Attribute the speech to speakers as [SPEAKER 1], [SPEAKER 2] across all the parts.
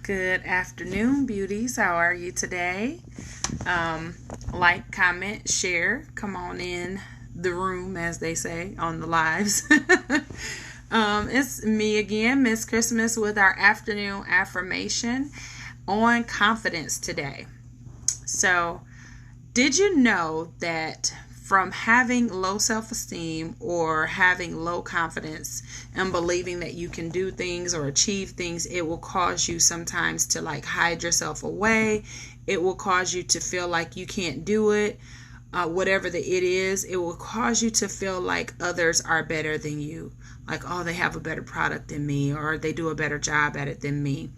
[SPEAKER 1] Good afternoon, beauties. How are you today? Like, comment, share. Come on in the room, as they say, on the lives. It's me again, Miss Christmas, with our afternoon affirmation on confidence today. So, did you know that from having low self-esteem or having low confidence and believing that you can do things or achieve things, it will cause you sometimes to hide yourself away. It will cause you to feel like you can't do it. Whatever it is, it will cause you to feel like others are better than you. Like, oh, they have a better product than me, or they do a better job at it than me.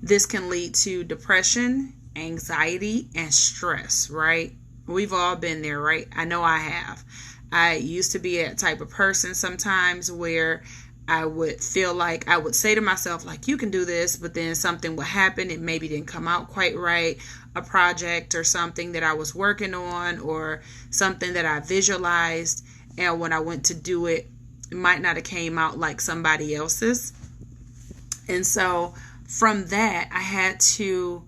[SPEAKER 1] This can lead to depression, anxiety, and stress, right? We've all been there, right? I know I have. I used to be that type of person sometimes where I would feel like I would say to myself, you can do this, but then something would happen. It maybe didn't come out quite right. A project or something that I was working on or something that I visualized. And when I went to do it, it might not have came out like somebody else's. And so from that, I had to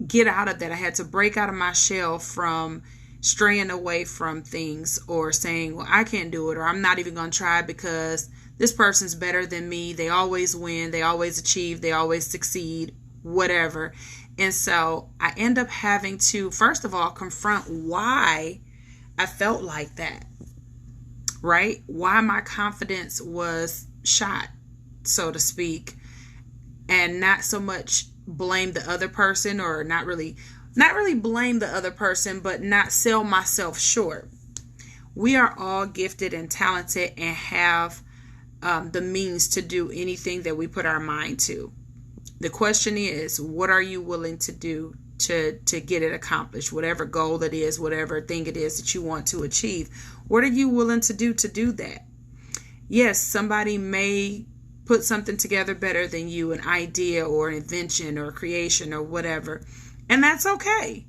[SPEAKER 1] get out of that. I had to break out of my shell from straying away from things or saying, well, I can't do it, or I'm not even going to try because this person's better than me. They always win. They always achieve. They always succeed, whatever. And so I end up having to, first of all, confront why I felt like that, right? Why my confidence was shot, so to speak, and not so much blame the other person, or not really blame the other person, but not sell myself short. We are all gifted and talented and have the means to do anything that we put our mind to. The question is, what are you willing to do to get it accomplished? Whatever goal it is, whatever thing it is that you want to achieve, what are you willing to do that? Yes, somebody may put something together better than you, an idea or an invention or creation or whatever. And that's okay.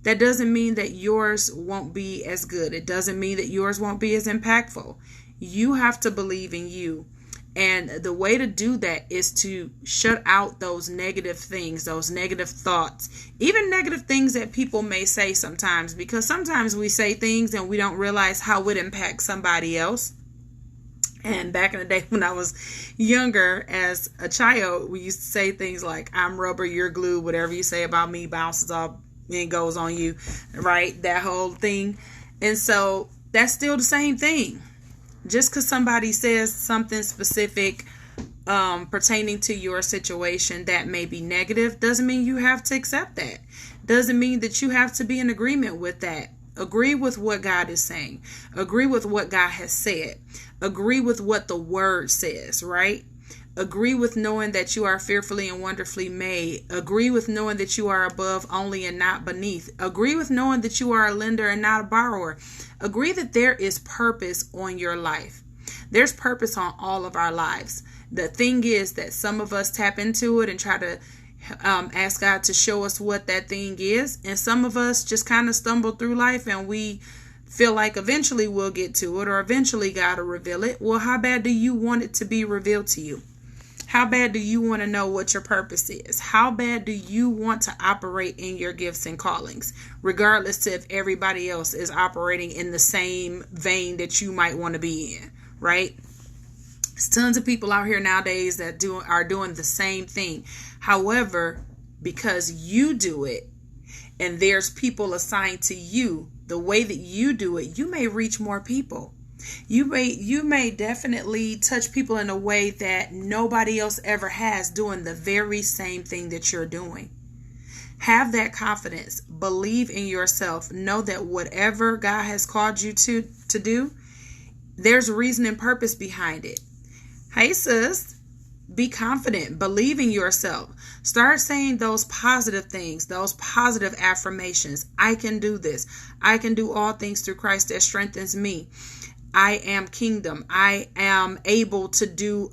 [SPEAKER 1] That doesn't mean that yours won't be as good. It doesn't mean that yours won't be as impactful. You have to believe in you. And the way to do that is to shut out those negative things, those negative thoughts, even negative things that people may say sometimes, because sometimes we say things and we don't realize how it impacts somebody else. And back in the day when I was younger, as a child, we used to say things like, I'm rubber, you're glue, whatever you say about me bounces off and goes on you, right? That whole thing. And so that's still the same thing. Just because somebody says something specific pertaining to your situation that may be negative doesn't mean you have to accept that. Doesn't mean that you have to be in agreement with that. Agree with what God is saying. Agree with what God has said. Agree with what the word says, right? Agree with knowing that you are fearfully and wonderfully made. Agree with knowing that you are above only and not beneath. Agree with knowing that you are a lender and not a borrower. Agree that there is purpose on your life. There's purpose on all of our lives. The thing is that some of us tap into it and try to ask God to show us what that thing is. And some of us just kind of stumble through life and we feel like eventually we'll get to it, or eventually God will reveal it. Well, how bad do you want it to be revealed to you? How bad do you want to know what your purpose is? How bad do you want to operate in your gifts and callings, regardless to if everybody else is operating in the same vein that you might want to be in, right? There's tons of people out here nowadays that are doing the same thing. However, because you do it and there's people assigned to you, the way that you do it, you may reach more people. You may definitely touch people in a way that nobody else ever has, doing the very same thing that you're doing. Have that confidence. Believe in yourself. Know that whatever God has called you to do, there's reason and purpose behind it. Hey, sis. Be confident. Believe in yourself. Start saying those positive things, those positive affirmations. I can do this. I can do all things through Christ that strengthens me. I am kingdom. I am able to do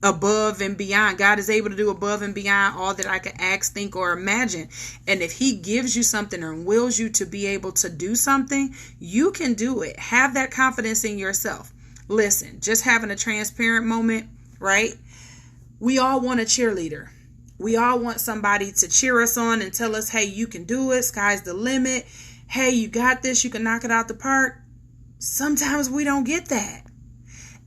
[SPEAKER 1] above and beyond. God is able to do above and beyond all that I could ask, think, or imagine. And if he gives you something and wills you to be able to do something, you can do it. Have that confidence in yourself. Listen, just having a transparent moment, right? We all want a cheerleader. We all want somebody to cheer us on and tell us, hey, you can do it. Sky's the limit. Hey, you got this. You can knock it out the park. Sometimes we don't get that.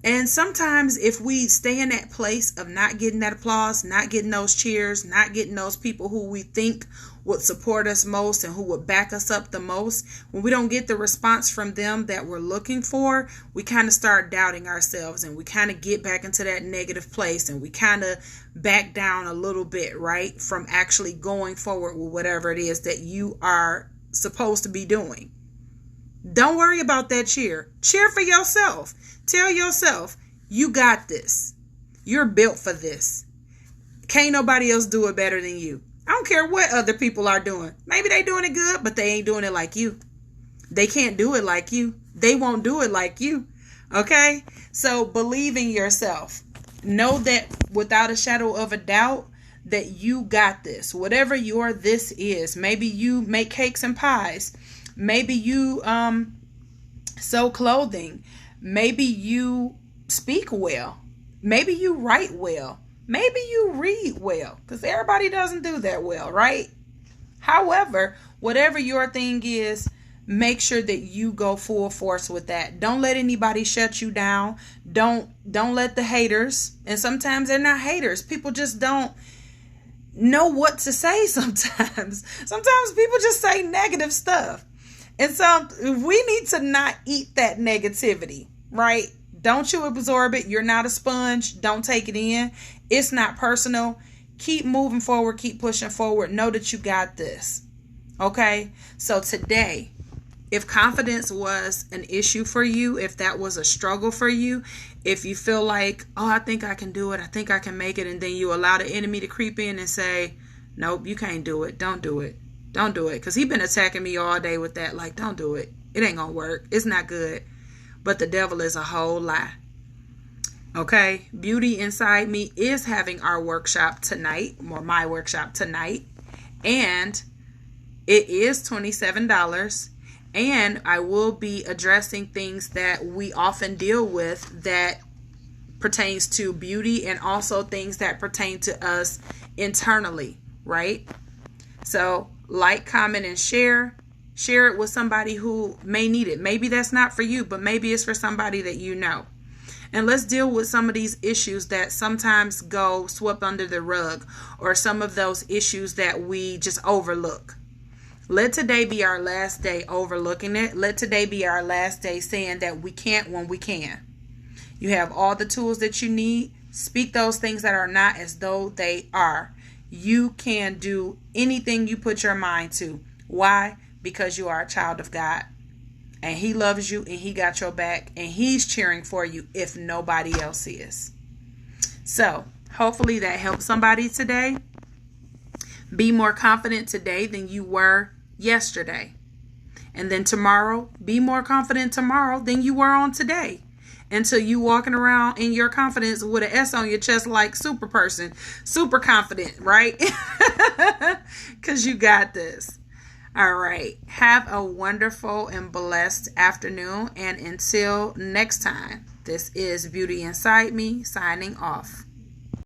[SPEAKER 1] And sometimes if we stay in that place of not getting that applause, not getting those cheers, not getting those people who we think would support us most and who would back us up the most, when we don't get the response from them that we're looking for, we kind of start doubting ourselves and we kind of get back into that negative place and we kind of back down a little bit, right, from actually going forward with whatever it is that you are supposed to be doing. Don't worry about that cheer. Cheer for yourself. Tell yourself, you got this. You're built for this. Can't nobody else do it better than you. I don't care what other people are doing. Maybe they doing it good, but they ain't doing it like you. They can't do it like you. They won't do it like you. Okay? So believe in yourself. Know that without a shadow of a doubt that you got this. Whatever your this is. Maybe you make cakes and pies. Maybe you sew clothing. Maybe you speak well. Maybe you write well. Maybe you read well. Because everybody doesn't do that well, right? However, whatever your thing is, make sure that you go full force with that. Don't let anybody shut you down. Don't let the haters, and sometimes they're not haters. People just don't know what to say sometimes. Sometimes people just say negative stuff. And so we need to not eat that negativity, right? Don't you absorb it. You're not a sponge. Don't take it in. It's not personal. Keep moving forward. Keep pushing forward. Know that you got this. Okay? So today, if confidence was an issue for you, if that was a struggle for you, if you feel like, oh, I think I can do it. I think I can make it. And then you allow the enemy to creep in and say, nope, you can't do it. Don't do it. Don't do it. Because he's been attacking me all day with that. Like, don't do it. It ain't going to work. It's not good. But the devil is a whole lie. Okay. Beauty Inside Me is having our workshop tonight. Or my workshop tonight. And it is $27. And I will be addressing things that we often deal with that pertains to beauty. And also things that pertain to us internally. Right? So like, comment, and share. Share it with somebody who may need it. Maybe that's not for you, but maybe it's for somebody that you know. And let's deal with some of these issues that sometimes go swept under the rug, or some of those issues that we just overlook. Let today be our last day overlooking it. Let today be our last day saying that we can't when we can. You have all the tools that you need. Speak those things that are not as though they are. You can do anything you put your mind to. Why? Because you are a child of God. And he loves you and he got your back. And he's cheering for you if nobody else is. So, hopefully that helped somebody today. Be more confident today than you were yesterday. And then tomorrow, be more confident tomorrow than you were on today. Until you walking around in your confidence with an S on your chest like super person. Super confident, right? Because you got this. All right. Have a wonderful and blessed afternoon. And until next time, this is Beauty Inside Me signing off.